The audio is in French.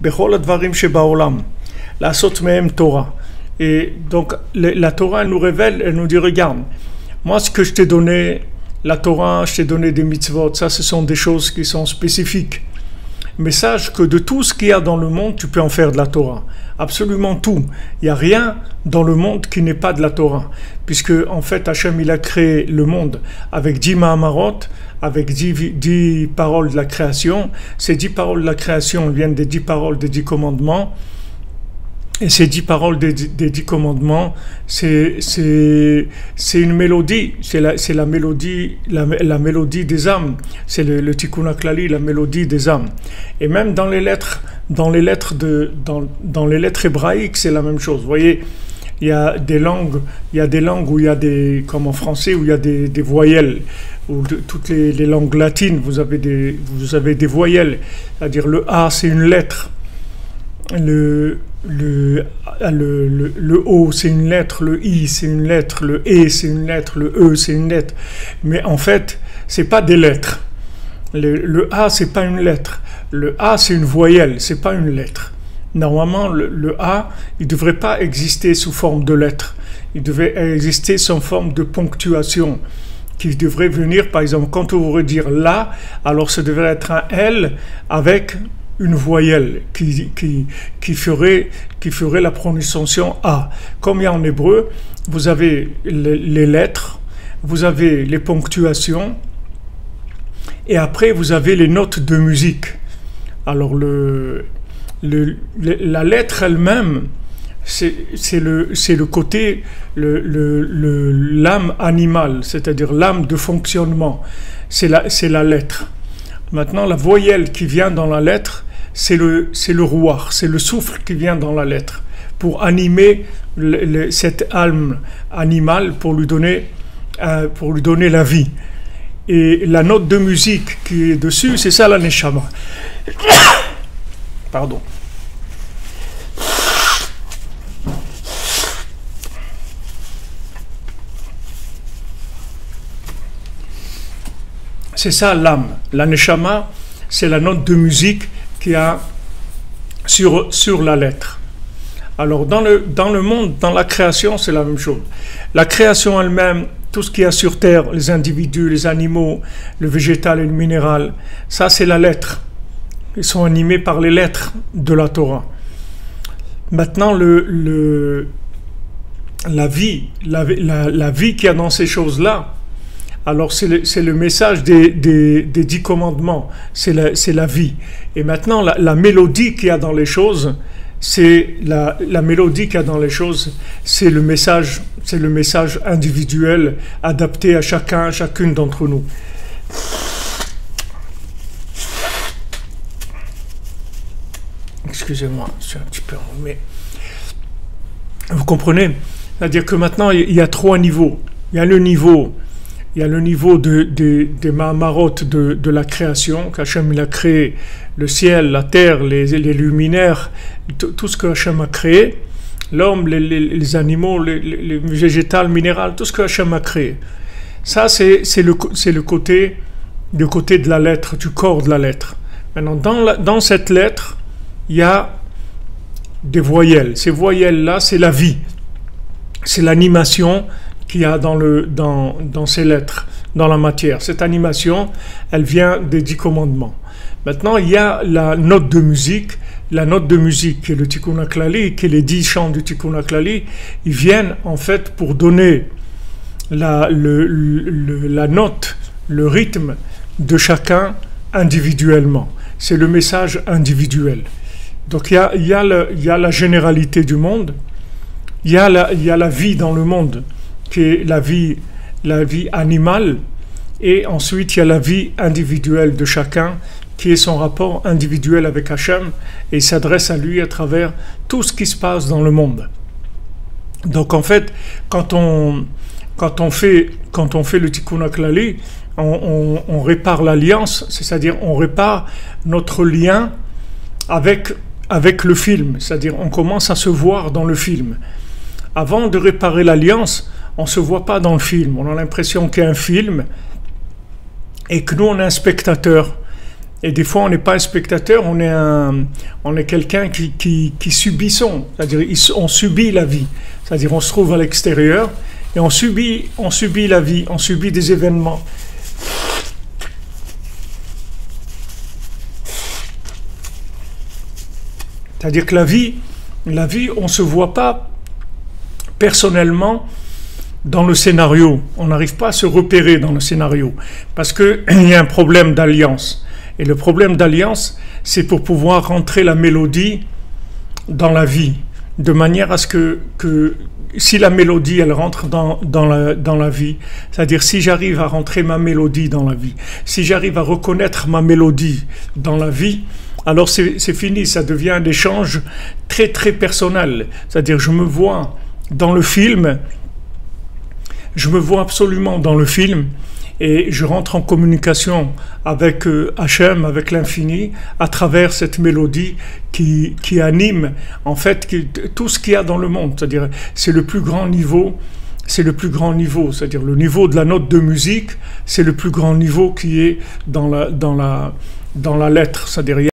Bechol advarim shebaolam, לעשות מהם Torah. Et donc la Torah elle nous révèle, elle nous dit regarde, moi ce que je t'ai donné, la Torah, je t'ai donné des mitzvot, ça ce sont des choses qui sont spécifiques. Mais sache que de tout ce qu'il y a dans le monde, tu peux en faire de la Torah. Absolument tout. Il n'y a rien dans le monde qui n'est pas de la Torah. Puisque, en fait, Hachem, il a créé le monde avec 10 Mahamarot, avec 10 paroles de la création. Ces 10 paroles de la création viennent des 10 paroles des 10 commandements. Et ces 10 paroles des 10 commandements, c'est une mélodie, c'est la mélodie, la mélodie des âmes, c'est le Tikkun HaKlali, la mélodie des âmes. Et même dans les lettres hébraïques, c'est la même chose. Vous voyez, il y a des langues où il y a des, comme en français, où il y a des voyelles. Ou toutes les langues latines, vous avez des voyelles. C'est-à-dire le A, c'est une lettre. Le O c'est une lettre, le I c'est une lettre, le E c'est une lettre, le E c'est une lettre. Mais en fait, c'est pas des lettres. Le A c'est pas une lettre. Le A c'est une voyelle, c'est pas une lettre. Normalement, le A, il devrait pas exister sous forme de lettre. Il devait exister sous forme de ponctuation. Qui devrait venir, par exemple, quand on voudrait dire là, alors ça devrait être un L avec une voyelle qui ferait la prononciation A. Comme il y a en hébreu, vous avez les lettres, vous avez les ponctuations, et après vous avez les notes de musique. Alors la lettre elle-même, c'est le côté, l'âme animale, c'est-à-dire l'âme de fonctionnement, c'est la lettre. Maintenant, la voyelle qui vient dans la lettre, c'est le rouar, c'est le souffle qui vient dans la lettre, pour animer cette âme animale, pour lui donner la vie. Et la note de musique qui est dessus, c'est ça la neshama. Pardon. C'est ça l'âme. La neshama, c'est la note de musique qu'il y a sur la lettre. Alors dans le monde, dans la création, c'est la même chose. La création elle-même, tout ce qu'il y a sur terre, les individus, les animaux, le végétal et le minéral, ça c'est la lettre. Ils sont animés par les lettres de la Torah. Maintenant, la vie qu'il y a dans ces choses-là, alors c'est le message des 10 commandements, c'est la vie. Et maintenant, la mélodie qu'il y a dans les choses, c'est la mélodie qu'il y a dans les choses, c'est le message individuel adapté à chacune d'entre nous. Excusez-moi, je suis un petit peu enrhumé. Vous comprenez? C'est-à-dire que maintenant, il y a 3 niveaux. Il y a le niveau des Mahamarot de la création, qu'Hachem il a créé, le ciel, la terre, les luminaires, tout ce que Hachem a créé, l'homme, les animaux, les végétales, minérales, tout ce que Hachem a créé. Ça, c'est le côté de la lettre, du corps de la lettre. Maintenant, dans cette lettre, il y a des voyelles. Ces voyelles-là, c'est la vie. C'est l'animation qu'il y a dans ces lettres, dans la matière. Cette animation, elle vient des 10 commandements. Maintenant, il y a la note de musique. La note de musique, qui est le Tikkun HaKlali, qui est les 10 chants du Tikkun HaKlali, ils viennent en fait pour donner la note, le rythme de chacun individuellement. C'est le message individuel. Donc il y a la généralité du monde, il y a la vie dans le monde, qui est la vie animale, et ensuite il y a la vie individuelle de chacun, qui est son rapport individuel avec Hachem, et il s'adresse à lui à travers tout ce qui se passe dans le monde. Donc en fait, quand on fait le Tikkun HaKlali, on répare l'alliance, c'est-à-dire on répare notre lien avec le film, c'est-à-dire on commence à se voir dans le film. Avant de réparer l'alliance, on ne se voit pas dans le film, on a l'impression qu'il y a un film et que nous on est un spectateur. Et des fois, on n'est pas un spectateur, on est quelqu'un qui subissons. C'est-à-dire, on subit la vie. C'est-à-dire, on se trouve à l'extérieur et on subit la vie, on subit des événements. C'est-à-dire que la vie, on ne se voit pas personnellement dans le scénario. On n'arrive pas à se repérer dans le scénario parce qu'il y a un problème d'alliance. Et le problème d'alliance, c'est pour pouvoir rentrer la mélodie dans la vie, de manière à ce que si la mélodie, elle rentre dans la vie, c'est-à-dire si j'arrive à rentrer ma mélodie dans la vie, si j'arrive à reconnaître ma mélodie dans la vie, alors c'est fini, ça devient un échange très très personnel. C'est-à-dire je me vois dans le film, je me vois absolument dans le film et je rentre en communication avec Hachem, avec l'infini, à travers cette mélodie qui anime en fait tout ce qu'il y a dans le monde. C'est-à-dire c'est le plus grand niveau. C'est le plus grand niveau, c'est-à-dire le niveau de la note de musique, c'est le plus grand niveau qui est dans la lettre. C'est-à-dire